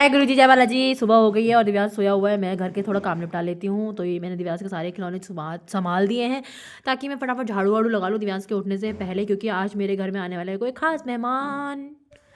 हाय गुरु जी, जय बालाजी। सुबह हो गई है और दिव्यांश सोया हुआ है। मैं घर के थोड़ा काम निपटा लेती हूँ। तो ये मैंने दिव्यांश के सारे खिलौने संभाल दिए हैं ताकि मैं फटाफट झाड़ू वाड़ू लगा लूँ दिव्यांश के उठने से पहले, क्योंकि आज मेरे घर में आने वाला है कोई खास मेहमान।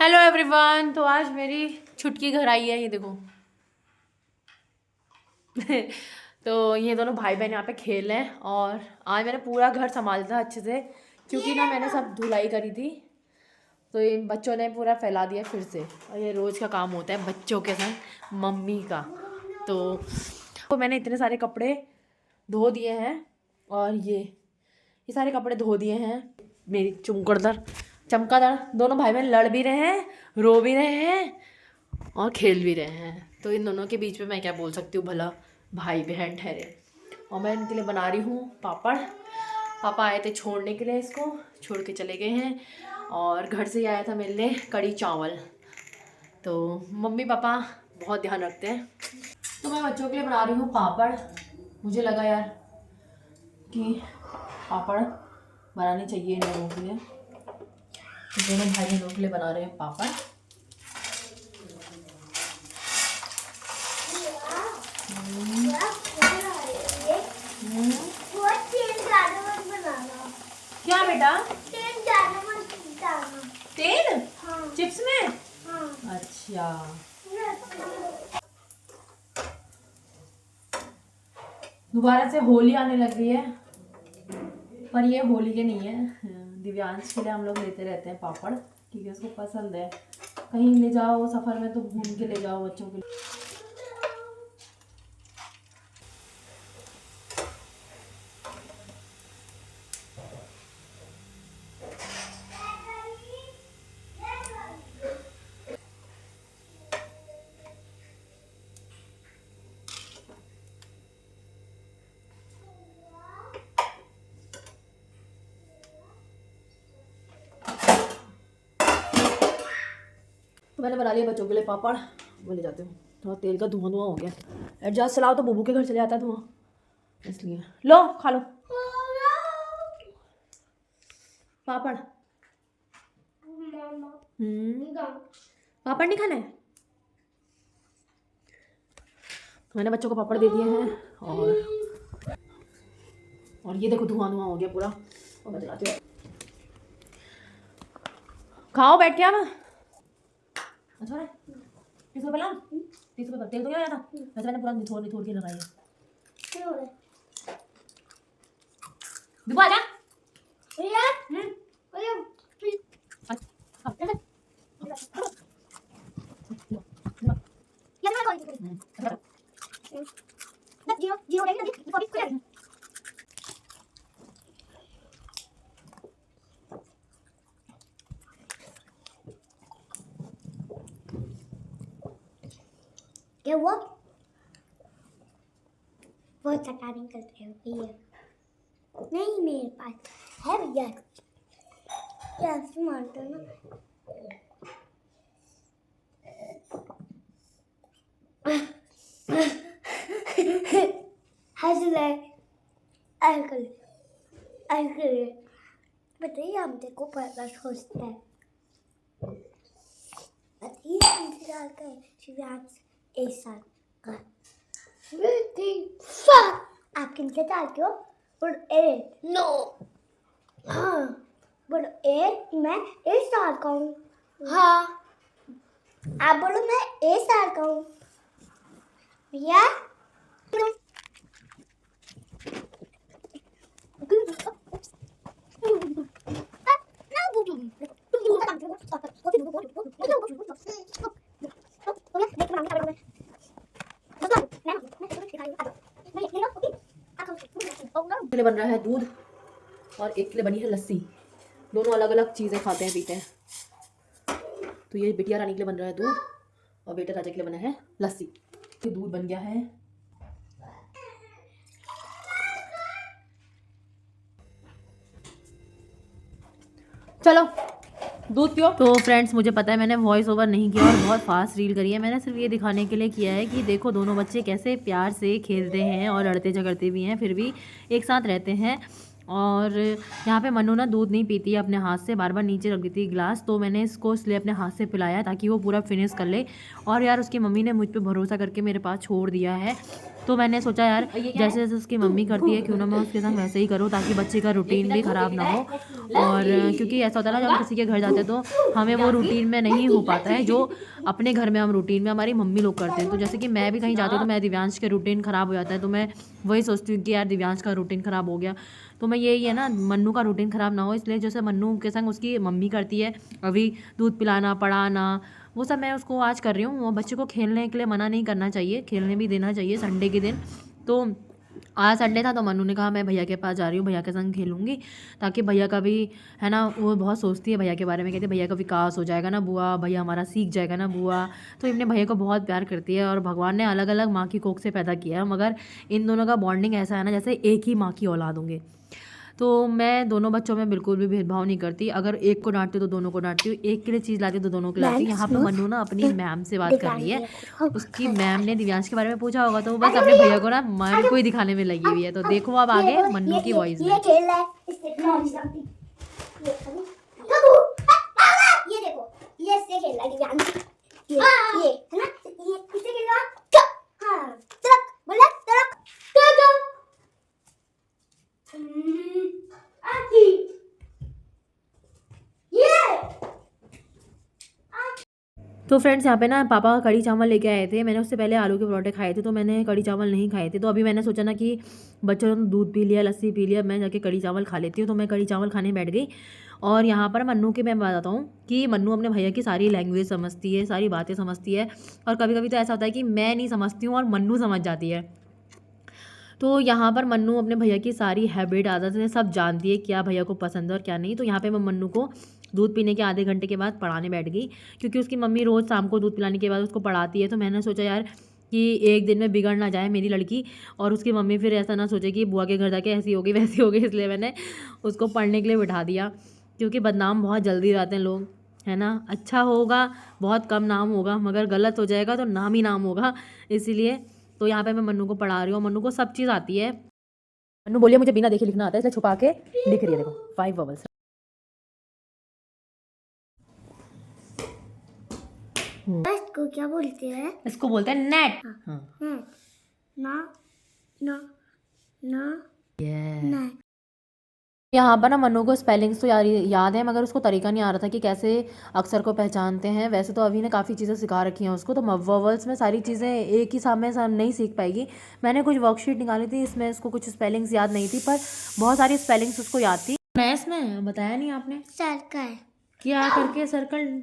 Hello everyone. तो आज मेरी छुटकी घर आई है, ये देखो। तो ये दोनों भाई बहन यहाँ पे खेल रहे हैं और आज मैंने पूरा घर संभाला था अच्छे से, क्योंकि ना मैंने सब धुलाई करी थी तो इन बच्चों ने पूरा फैला दिया फिर से। और ये रोज़ का काम होता है बच्चों के साथ मम्मी का। तो मैंने इतने सारे कपड़े धो दिए हैं और ये सारे कपड़े धो दिए हैं। मेरी चमकादड़ दोनों भाई बहन लड़ भी रहे हैं, रो भी रहे हैं और खेल भी रहे हैं। तो इन दोनों के बीच में मैं क्या बोल सकती हूँ, भला भाई बहन ठहरे। और मैं इनके लिए बना रही हूँ पापड़। पापा आए थे छोड़ने के लिए, इसको छोड़ के चले गए हैं। और घर से ही आया था मेरे लिए कड़ी चावल। तो मम्मी पापा बहुत ध्यान रखते हैं। तो मैं बच्चों के लिए बना रही हूँ पापड़। मुझे लगा यार कि पापड़ बनाने चाहिए इन लोगों के लिए। दोनों भाई बहनों के लिए बना रहे हैं पापड़। क्या बेटा? तेल? हाँ। चिप्स में? हाँ। अच्छा। दोबारा से होली आने लग रही है, पर ये होली के नहीं है। दिव्यांश के लिए हम लोग लेते रहते हैं पापड़, क्योंकि उसको पसंद है। कहीं ले जाओ सफ़र में तो भून के ले जाओ बच्चों के लिए। तो मैंने बना लिया बच्चों के लिए पापड़। वो ले जाते हूँ। थोड़ा तेल का धुआं धुआं हो गया। एडजस्ट चलाओ तो बुबू के घर चले जाता है धुआं, इसलिए। लो खा लो पापड़। पापड़ नहीं खाना है? मैंने बच्चों को पापड़ दे दिए हैं और ये देखो धुआं धुआं हो गया पूरा। और मैं चलाती हूँ। खाओ बैठ के। अब अच्छा है। 30 रुपये लाओ। 30 रुपये तेल तो क्या आया था वैसे, मैंने पूरा निथोड़ के लगाई है। देखो आजा। क्या हुआ? बहुत सटारिंग करते हो भैया। नहीं मेरे पास है भैया, कैसे मारते हो ना। बताइए हम देखो पता सोचते हैं। बताइए हमसे डालते हैं शिवांश एक साल का। आप किनसे डालते हो? नो। हाँ बोलो एक, मैं 1 साल का हूँ। हाँ आप बोलो मैं 1 साल का हूँ भैया। के लिए बन रहा है दूध और एक के लिए बनी है लस्सी। दोनों अलग अलग चीज़ें खाते हैं पीते हैं। तो ये बिटिया रानी के लिए बन रहा है दूध और बेटा राजा के लिए बना है लस्सी। तो दूध बन गया है। चलो दूध पियो। तो फ्रेंड्स मुझे पता है मैंने वॉइस ओवर नहीं किया और बहुत फास्ट रील करी है। मैंने सिर्फ ये दिखाने के लिए किया है कि देखो दोनों बच्चे कैसे प्यार से खेलते हैं और लड़ते झगड़ते भी हैं, फिर भी एक साथ रहते हैं। और यहाँ पे मन्नू ना दूध नहीं पीती है अपने हाथ से, बार बार नीचे रख देती है गिलास, तो मैंने इसको इसलिए अपने हाथ से पिलाया ताकि वो पूरा फिनिश कर ले। और यार उसकी मम्मी ने मुझ पे भरोसा करके मेरे पास छोड़ दिया है, तो मैंने सोचा यार जैसे जैसे उसकी मम्मी करती है क्यों ना मैं उसके संग वैसे ही करूँ ताकि बच्चे का रूटीन भी ख़राब ना हो। और क्योंकि ऐसा होता है ना जब हम किसी के घर जाते हैं तो हमें वो रूटीन में नहीं हो पाता है जो अपने घर में हम रूटीन में हमारी मम्मी लोग करते हैं। तो जैसे कि मैं भी कहीं जाती हूँ तो मैं दिव्यांश के रूटीन ख़राब हो जाता है, तो मैं वही सोचती हूँ कि यार दिव्यांश का रूटीन ख़राब हो गया, तो मैं यही है ना मन्नू का रूटीन ख़राब ना हो, इसलिए जैसे मन्नू के संग उसकी मम्मी करती है अभी दूध पिलाना पढ़ाना वो सब मैं उसको आज कर रही हूँ। वो बच्चे को खेलने के लिए मना नहीं करना चाहिए, खेलने भी देना चाहिए संडे के दिन। तो आज संडे था तो मन्नू ने कहा मैं भैया के पास जा रही हूँ, भैया के संग खेलूंगी, ताकि भैया का भी है ना, वो बहुत सोचती है भैया के बारे में, कहती है भैया का विकास हो जाएगा ना बुआ, भैया हमारा सीख जाएगा ना बुआ। तो अपने भैया को बहुत प्यार करती है और भगवान ने अलग अलग माँ की कोख से पैदा किया है, मगर इन दोनों का बॉन्डिंग ऐसा है ना जैसे एक ही माँ की औलाद होंगे। तो मैं दोनों बच्चों में बिल्कुल भी भेदभाव नहीं करती, अगर एक को डांटती हूँ तो दोनों को डांटती हूँ, एक के लिए चीज़ लाती हूँ तो दोनों को लाती हूँ। यहाँ पे मन्नू ना अपनी मैम से बात कर रही है, उसकी मैम ने दिव्यांश के बारे में पूछा होगा तो वो बस अपने भैया को ना मैम को ही दिखाने में लगी हुई है। तो देखो अब आगे मन्नू की वॉइस में। ये खेल रहा है इससे खिलौने समथिंग। ये देखो ये इससे खेल रहा है दिव्यांश, ये है ना, ये इससे खेल रहा है। हां चल बोला चल go आती ये। तो फ्रेंड्स यहाँ पे ना पापा कढ़ी चावल लेके आए थे, मैंने उससे पहले आलू के पराठे खाए थे, तो मैंने कढ़ी चावल नहीं खाए थे। तो अभी मैंने सोचा ना कि बच्चों ने दूध पी लिया लस्सी पी लिया, मैं जाके कढ़ी चावल खा लेती हूँ, तो मैं कढ़ी चावल खाने बैठ गई। और यहाँ पर मन्नू की मैं बताता हूँ कि मन्नू अपने भैया की सारी लैंग्वेज समझती है, सारी बातें समझती है, और कभी कभी तो ऐसा होता है कि मैं नहीं समझती हूँ और मन्नू समझ जाती है। तो यहाँ पर मन्नू अपने भैया की सारी हैबिट आदतें सब जानती है, क्या भैया को पसंद है और क्या नहीं। तो यहाँ पे मैं मन्नू को दूध पीने के आधे घंटे के बाद पढ़ाने बैठ गई, क्योंकि उसकी मम्मी रोज़ शाम को दूध पिलाने के बाद उसको पढ़ाती है। तो मैंने सोचा यार कि एक दिन में बिगड़ ना जाए मेरी लड़की, और उसकी मम्मी फिर ऐसा ना सोचे कि बुआ के घर जाके ऐसी हो गई वैसी हो गई, इसलिए मैंने उसको पढ़ने के लिए बिठा दिया, क्योंकि बदनाम बहुत जल्दी जाते हैं लोग, है ना। अच्छा होगा बहुत कम नाम होगा, मगर गलत हो जाएगा तो नाम ही नाम होगा, इसीलिए। तो यहाँ पे मैं मन्नू को पढ़ा रही हूँ, मन्नू को सब चीज़ आती है। मन्नू बोलिए मुझे बिना देखे लिखना आता है, इसलिए छुपा के लिख रही है, देखो 5 बबल्स। इसको क्या बोलते हैं? इसको बोलते हैं नेट। हाँ ना ना ना ना। यहाँ पर ना मन्नू को स्पेलिंग्स तो याद है, मगर उसको तरीका नहीं आ रहा था कि कैसे अक्षर को पहचानते हैं। वैसे तो अभी ने काफ़ी चीज़ें सिखा रखी हैं उसको, तो वोवल्स में सारी चीज़ें एक ही सामने नहीं सीख पाएगी। मैंने कुछ वर्कशीट निकाली थी, इसमें इसको कुछ स्पेलिंग्स याद नहीं थी, पर बहुत सारी स्पेलिंग्स उसको याद थी। इसमें बताया नहीं आपने सर्कल क्या करके सर्कल,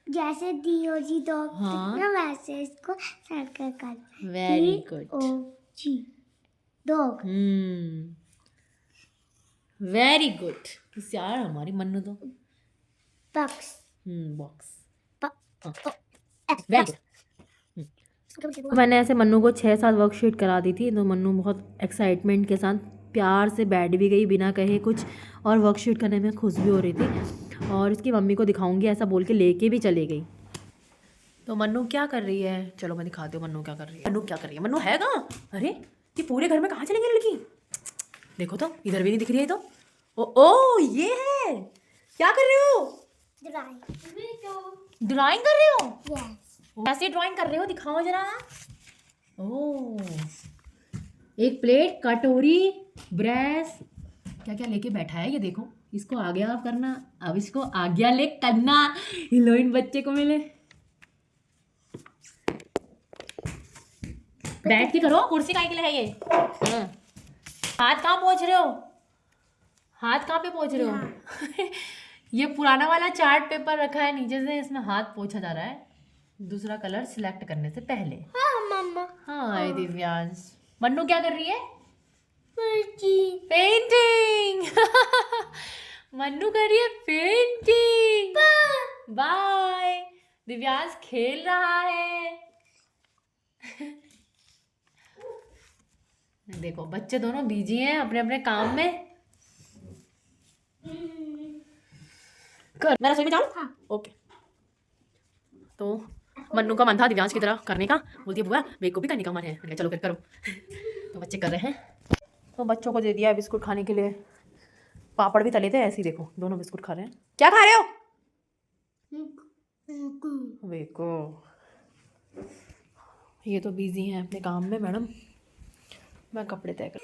जैसे DOG डॉग हाँ। ना वैसे इसको सर्कल कर। Very good. DOG dog. Very good यार, हमारी मन्नू तो बॉक्स बॉक्स। वेरी तो मैंने ऐसे मन्नू को 6-7 वर्कशीट करा दी थी, तो मन्नू बहुत एक्साइटमेंट के साथ प्यार से बैठ भी गई बिना कहे कुछ, और वर्कशीट करने में खुश भी हो रही थी, और इसकी मम्मी को दिखाऊंगी ऐसा बोल के लेके भी चली गई। तो मन्नू क्या कर रही है, चलो मैं दिखाती हूँ मन्नू क्या कर रही है। मन्नू क्या कर रही है, मन्नू है कहाँ? अरे ये पूरे घर में कहाँ चली गई लड़की, देखो तो इधर भी नहीं दिख रही है। तो ओ ये है, क्या कर रहे हो? ड्राइंग कर रहे हो? कैसी ड्राइंग कर रहे हो, दिखाओ जरा। ओ एक प्लेट, कटोरी, ब्रश, क्या क्या लेके बैठा है ये, देखो इसको आज्ञा आप करना, अब इसको आज्ञा ले करना, हिलोइन बच्चे को मिले। बैठ के करो, कुर्सी काहे के लिए है ये? हाँ। हाथ कहाँ पहुँच रहे हो, हाथ कहाँ पे पहुँच रहे हो? ये पुराना वाला चार्ट पेपर रखा है नीचे से, इसमें हाथ पोंछा जा रहा है दूसरा कलर सिलेक्ट करने से पहले। हाँ मम्मा। हाँ दिव्यांश। मन्नू क्या कर रही है? पेंटिंग। मन्नू कर रही है पेंटिंग। बाय। दिव्यांश खेल रहा है। देखो बच्चे दोनों बिजी हैं अपने अपने काम में। कर, मैं रसोई में जाऊँ? हाँ। ओके। तो मन्नू का मन था दिव्यांश की तरह करने का, बोलती है बुआ मेरे को भी करने का मन है, चलो फिर करो। तो बच्चे कर रहे हैं। तो बच्चों को दे दिया बिस्कुट खाने के लिए। पापड़ भी तले थे, ऐसे ही देखो दोनों बिस्कुट खा रहे हैं। क्या खा रहे हो? देखो ये तो बिजी हैं अपने काम में मैडम। मैं कपड़े तय कर।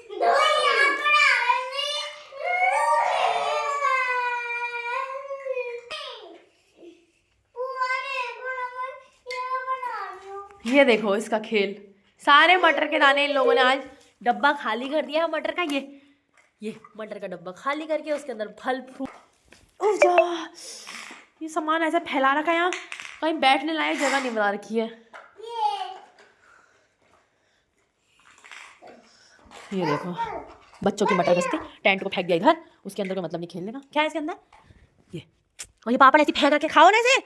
ये देखो इसका खेल, सारे मटर के दाने इन लोगों ने आज डब्बा खाली कर दिया है मटर का। ये मटर का डब्बा खाली करके उसके अंदर फल फ्रूट, ये सामान ऐसा फैला रखा है यहाँ, कहीं बैठने लायक जगह नहीं बना रखी है। ये देखो बच्चों की मटर बस्ती, टेंट को फेंक दिया इधर, उसके अंदर कोई मतलब नहीं खेलने का। क्या है इसके अंदर? ये और ये पापड़ ऐसे फेंक रखे, खाओ ना इसे।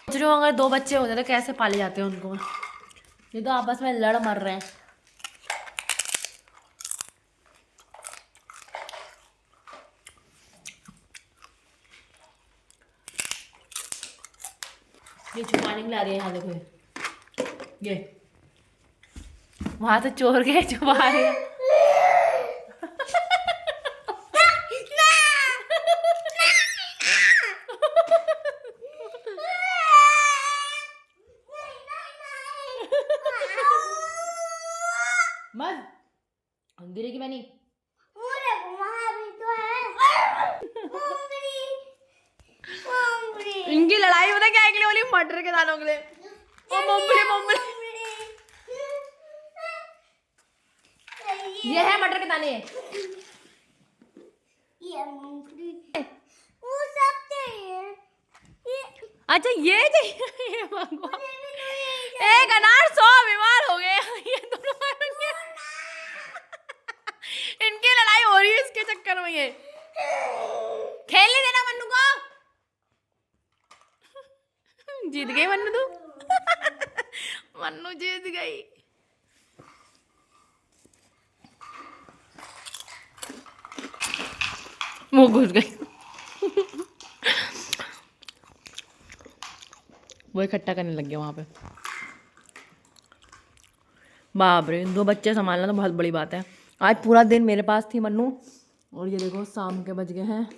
सोच रही हूँ अगर 2 बच्चे होते तो कैसे पाले जाते हैं उनको। ये तो आपस में लड़ मर रहे हैं। ये छुपाने के लिए आ रही है यहाँ, देखो ये वहां से चोर के छुपा रहे हैं। मत गिरेगी मैंने। इनकी लड़ाई पता क्या के लिए बोली? मटर के दानों के लिए। ओ मोमबली ये है मटर के दाने। अच्छा ये चाहिए भगवान। एक अनार 100 बीमार हो गए ये दोनों। इनकी लड़ाई हो रही है इसके चक्कर में। ये खेल नहीं देना मन्नू को। जीत गई मन्नू तू। मन्नू जीत गई। मुंह घुस गई। वो इकट्ठा करने लग गया वहां पे। बाप रे 2 बच्चे संभालना तो बहुत बड़ी बात है। आज पूरा दिन मेरे पास थी मन्नू। और ये देखो शाम के बज गए हैं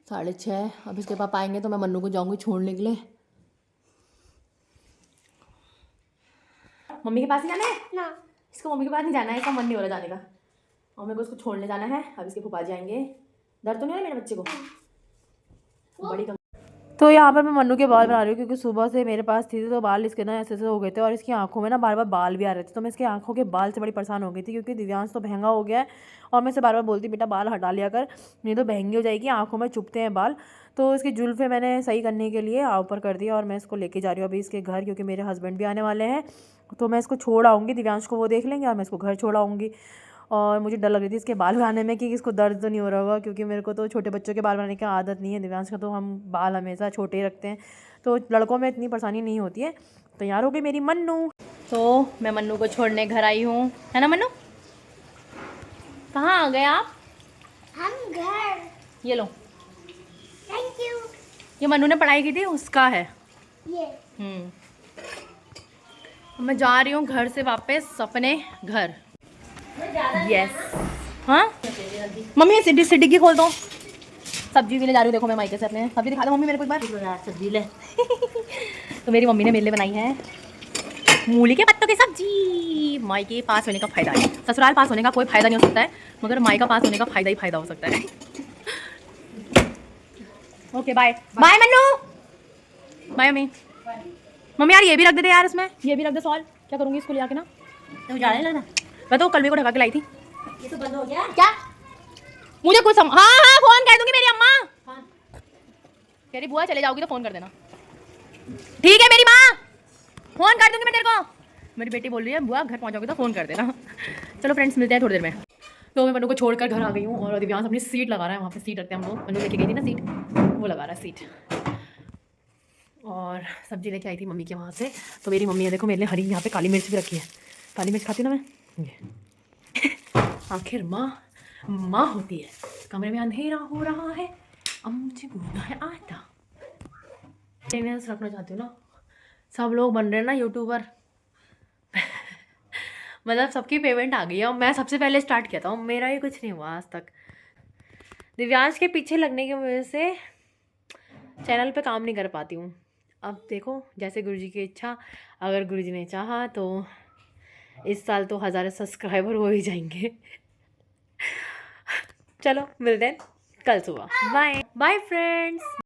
6:30। अब इसके पापा आएंगे तो मैं मन्नू को जाऊंगी छोड़ने के लिए। मम्मी के पास ही जाना है ना? इसको मम्मी के पास नहीं जाना है, इसका मन नहीं हो रहा जाने का। और मेरे को उसको छोड़ने जाना है। अब इसके फूफा जी आएंगे। डर तो नहीं हो रहा मेरे बच्चे को? बड़ी कम। तो यहाँ पर मैं मन्नू के बाल बना रही हूँ क्योंकि सुबह से मेरे पास थी तो बाल इसके ना ऐसे ऐसे हो गए थे और इसकी आंखों में ना बार बार बाल भी आ रहे थे। तो मैं इसकी आंखों के बाल से बड़ी परेशान हो गई थी क्योंकि दिव्यांश तो महंगा हो गया है और मैं इसे बार बार बोलती बेटा बाल हटा लिया कर, नहीं तो महंगी हो जाएगी, आंखों में चुभते हैं बाल। तो इसकी जुल्फे मैंने सही करने के लिए ऊपर कर दिया और मैं इसको लेके जा रही हूँ अभी इसके घर, क्योंकि मेरे हस्बैंड भी आने वाले हैं। तो मैं इसको छोड़ आऊँगी, दिव्यांश को वो देख लेंगे और मैं इसको घर छोड़ आऊँगी। और मुझे डर लग रही थी इसके बाल बनाने में कि इसको दर्द तो नहीं हो रहा होगा, क्योंकि मेरे को तो छोटे बच्चों के बाल बनाने की आदत नहीं है। दिव्यांश का तो हम बाल हमेशा छोटे ही रखते हैं, तो लड़कों में इतनी परेशानी नहीं होती है। तैयार हो गई मेरी मन्नू। तो मैं मन्नू को छोड़ने घर आई हूँ, है ना मन्नू? कहाँ आ गए आप? हम घर। ये लो, थैंक यू। ये मन्नू ने पढ़ाई की थी उसका है। ये मैं जा रही हूँ घर से वापस अपने घर। यस हाँ मम्मी सिटी की खोल दो। सब्जी भी ले जा रही हूँ, देखो मैं मायके से अपने सब्जी दिखा दो मम्मी मेरे को एक बार। सब्जी ले। तो मेरी मम्मी ने मेरे लिए बनाई है मूली के पत्तों की सब्जी। माई के पास होने का फायदा है, ससुराल पास होने का कोई फायदा नहीं हो सकता है, मगर माई का पास होने का फायदा ही फायदा हो सकता है। Okay bye bye Mannu. Bye mummy. Mummy यार ये भी रख दे यार, इसमें ये भी रख दे। सॉल्व क्या करूँगी इसको ले आके ना, तो जा रहे ना। मैं तो कल भी को ढका के लाई थी। ये तो बंद हो गया क्या? मुझे कुछ हाँ फोन कर दूंगी मेरी अम्मा। कह रही बुआ चले जाओगी तो फोन कर देना। ठीक है मेरी माँ, फोन कर दूंगी मैं तेरे को। मेरी बेटी बोल रही है बुआ घर पहुंचोगे तो फोन कर देना। चलो फ्रेंड्स मिलते हैं थोड़ी देर में। तो मैं मनु को छोड़कर घर आ गई हूँ और दिव्यांश अपनी सीट लगा रहा है, वहाँ पे सीट रखते हैं हम लोग। मनु लेके गई थी ना सीट, वो लगा रहा है सीट। और सब्जी लेके आई थी मम्मी के वहाँ से। तो मेरी मम्मी ने देखो मेरे लिए हरी यहाँ पे काली मिर्च भी रखी है। काली मिर्च खाती हूँ ना मैं। आखिर माँ होती है। कमरे में अंधेरा हो रहा है, अब मुझे बोलना है आटा। मैं रखना चाहती हूँ ना, सब लोग बन रहे हैं ना यूट्यूबर। मतलब सबकी पेमेंट आ गई है और मैं सबसे पहले स्टार्ट किया था और मेरा ही कुछ नहीं हुआ आज तक। दिव्यांश के पीछे लगने की वजह से चैनल पे काम नहीं कर पाती हूँ। अब देखो जैसे गुरुजी की इच्छा, अगर गुरुजी ने चाहा तो इस साल तो 1000 सब्सक्राइबर हो ही जाएंगे। चलो मिलते हैं कल सुबह। Bye bye friends.